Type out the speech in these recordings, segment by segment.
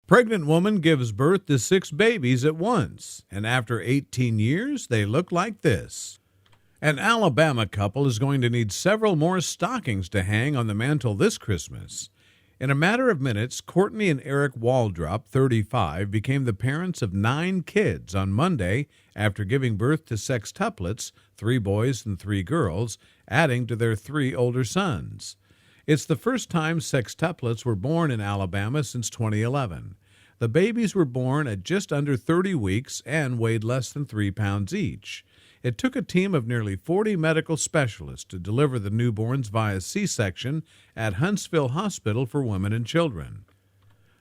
Pregnant woman gives birth to 6 babies at once, and after 18 years, they look like this. An Alabama couple is going to need several more stockings to hang on the mantel this Christmas. In a matter of minutes, Courtney and Eric Waldrop, 35, became the parents of 9 kids on Monday after giving birth to sextuplets, 3 boys and 3 girls, adding to their 3 older sons. It's the first time sextuplets were born in Alabama since 2011. The babies were born at just under 30 weeks and weighed less than 3 pounds each. It took a team of nearly 40 medical specialists to deliver the newborns via C-section at Huntsville Hospital for Women and Children.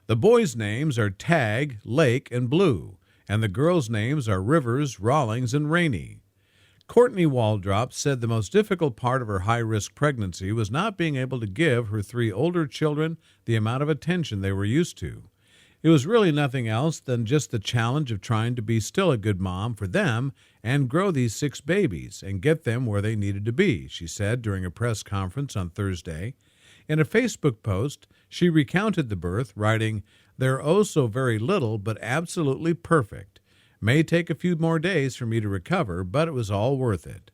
The boys' names are Tag, Lake, and Blue, and the girls' names are Rivers, Rawlings, and Rainey. Courtney Waldrop said the most difficult part of her high-risk pregnancy was not being able to give her 3 older children the amount of attention they were used to. It was really nothing else than just the challenge of trying to be still a good mom for them and grow these 6 babies and get them where they needed to be, she said during a press conference on Thursday. In a Facebook post, she recounted the birth, writing, "They're oh so very little, but absolutely perfect. May take a few more days for me to recover, but it was all worth it."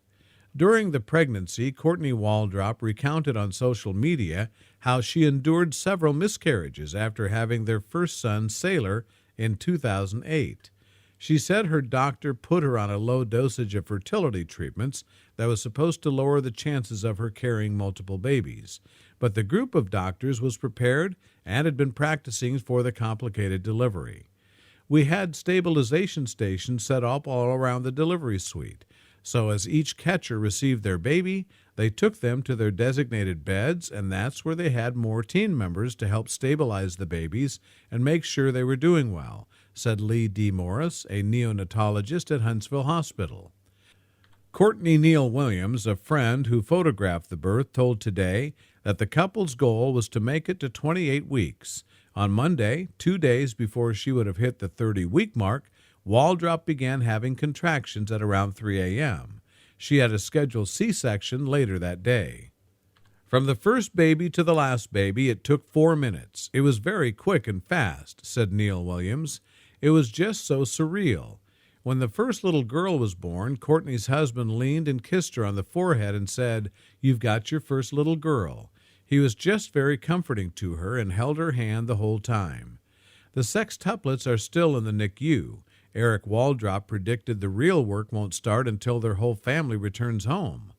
During the pregnancy, Courtney Waldrop recounted on social media how she endured several miscarriages after having their first son, Sailor, in 2008. She said her doctor put her on a low dosage of fertility treatments that was supposed to lower the chances of her carrying multiple babies. But the group of doctors was prepared and had been practicing for the complicated delivery. We had stabilization stations set up all around the delivery suite. So as each catcher received their baby, they took them to their designated beds, and that's where they had more team members to help stabilize the babies and make sure they were doing well, said Lee D. Morris, a neonatologist at Huntsville Hospital. Courtney Neal Williams, a friend who photographed the birth, told Today that the couple's goal was to make it to 28 weeks. On Monday, 2 days before she would have hit the 30-week mark, Waldrop began having contractions at around 3 a.m. She had a scheduled C-section later that day. From the first baby to the last baby, it took 4 minutes. It was very quick and fast, said Neal Williams. It was just so surreal. When the first little girl was born, Courtney's husband leaned and kissed her on the forehead and said, "You've got your first little girl." He was just very comforting to her and held her hand the whole time. The sextuplets are still in the NICU. Eric Waldrop predicted the real work won't start until their whole family returns home.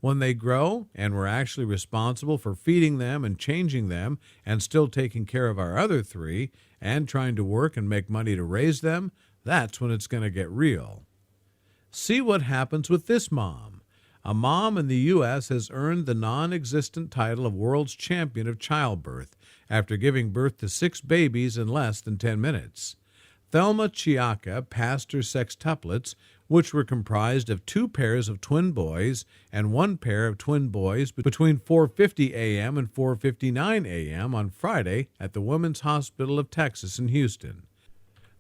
When they grow and we're actually responsible for feeding them and changing them and still taking care of our other 3 and trying to work and make money to raise them, that's when it's going to get real. See what happens with this mom. A mom in the U.S. has earned the non-existent title of world's champion of childbirth after giving birth to 6 babies in less than 10 minutes. Thelma Chiaka passed her sextuplets, which were comprised of 2 pairs of twin boys and 1 pair of twin boys between 4:50 a.m. and 4:59 a.m. on Friday at the Women's Hospital of Texas in Houston.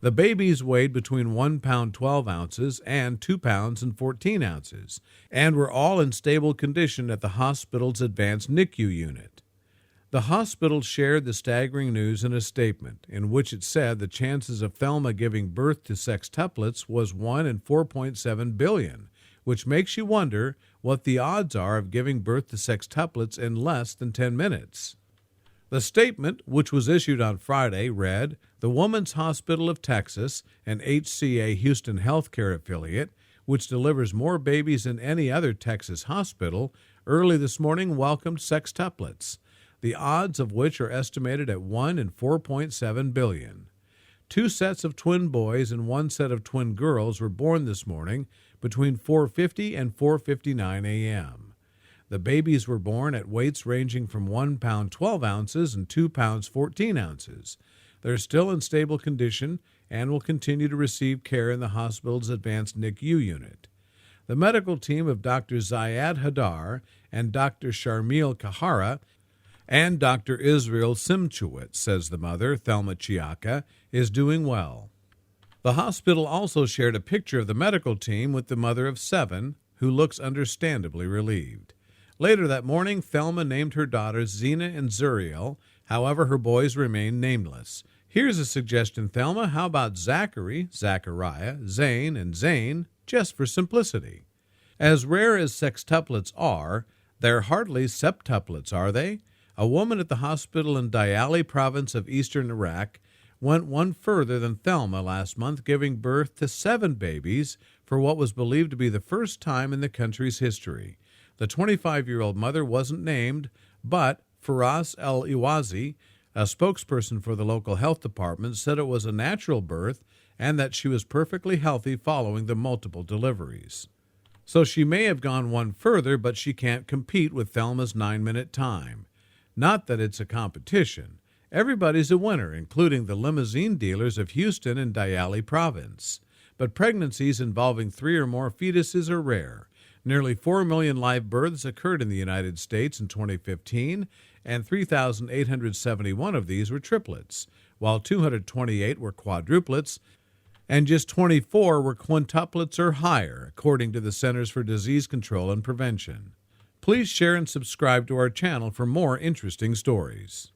The babies weighed between 1 pound 12 ounces and 2 pounds and 14 ounces, and were all in stable condition at the hospital's advanced NICU unit. The hospital shared the staggering news in a statement in which it said the chances of Thelma giving birth to sextuplets was 1 in 4.7 billion, which makes you wonder what the odds are of giving birth to sextuplets in less than 10 minutes. The statement, which was issued on Friday, read, "The Women's Hospital of Texas, an HCA Houston healthcare affiliate, which delivers more babies than any other Texas hospital, early this morning welcomed sextuplets, the odds of which are estimated at 1 in 4.7 billion. 2 sets of twin boys and 1 set of twin girls were born this morning between 4:50 and 4:59 a.m. The babies were born at weights ranging from 1 pound 12 ounces and 2 pounds 14 ounces. They're still in stable condition and will continue to receive care in the hospital's advanced NICU unit. The medical team of Dr. Zayad Hadar and Dr. Sharmil Kahara and Dr. Israel Simchowitz, says the mother, Thelma Chiaka, is doing well. The hospital also shared a picture of the medical team with the mother of 7, who looks understandably relieved. Later that morning, Thelma named her daughters Zena and Zuriel. However, her boys remain nameless. Here's a suggestion, Thelma. How about Zachary, Zachariah, Zane, and Zane, just for simplicity? As rare as sextuplets are, they're hardly septuplets, are they? A woman at the hospital in Diyali province of eastern Iraq went one further than Thelma last month, giving birth to 7 babies for what was believed to be the first time in the country's history. The 25-year-old mother wasn't named, but Firas El-Iwazi, a spokesperson for the local health department, said it was a natural birth and that she was perfectly healthy following the multiple deliveries. So she may have gone one further, but she can't compete with Thelma's 9-minute time. Not that it's a competition. Everybody's a winner, including the limousine dealers of Houston and Diyali province. But pregnancies involving 3 or more fetuses are rare. Nearly 4 million live births occurred in the United States in 2015, and 3,871 of these were triplets, while 228 were quadruplets, and just 24 were quintuplets or higher, according to the Centers for Disease Control and Prevention. Please share and subscribe to our channel for more interesting stories.